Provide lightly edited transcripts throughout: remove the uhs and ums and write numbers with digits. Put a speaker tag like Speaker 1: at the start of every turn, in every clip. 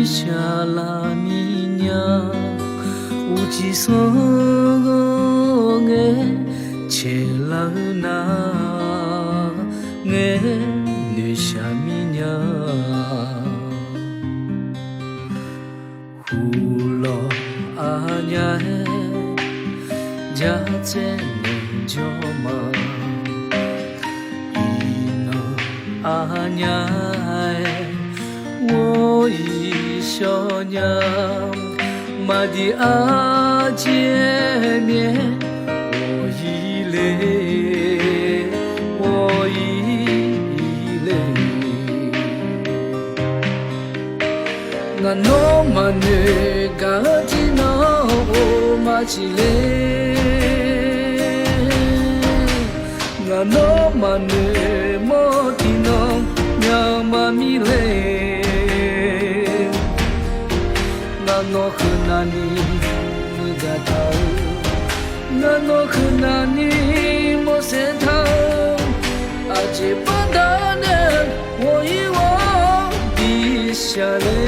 Speaker 1: 下拉米娘，有一双的切拉那，的下米娘，呼罗阿娘的，家在南郊嘛，伊诺阿娘的。我一小娘，马的阿姐面，我一泪，我一泪。那诺玛呢嘎吉那我马吉嘞，那诺玛呢莫提诺苗马米嘞。Ngano khenani nigatau Ngano khenani mosetau Aje padane wo iwa bishale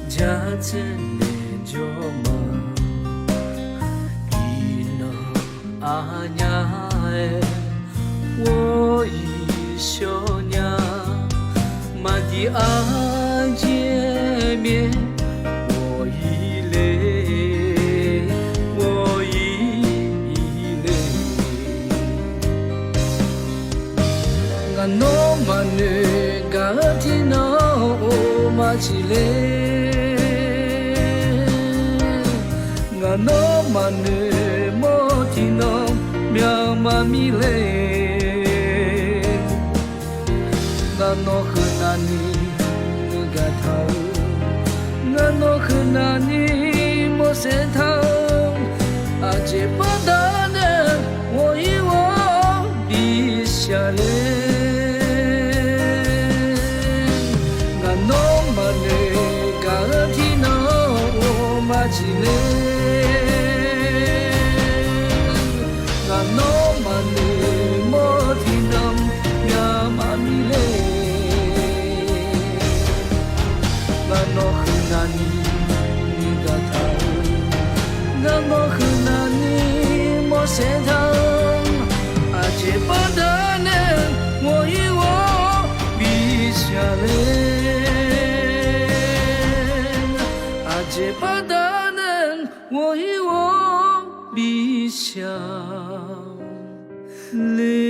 Speaker 1: 家在南郊嘛，伊那阿娘哎，我一小娘，马的阿姐面，我一泪，我一泪，俺诺玛呢嘎提那我马起来。Ngano mane motino mia mamile Ngano khenani ngatau Ngano khenani mosetau Aje padane wo iwa bishale Ngano mane gatina o majile No mane motinam ya mamile Ngano khenani nigatau Ngano khenani mosetau Aje padane wo iwa bishale Aje padane wo iwa 下泪。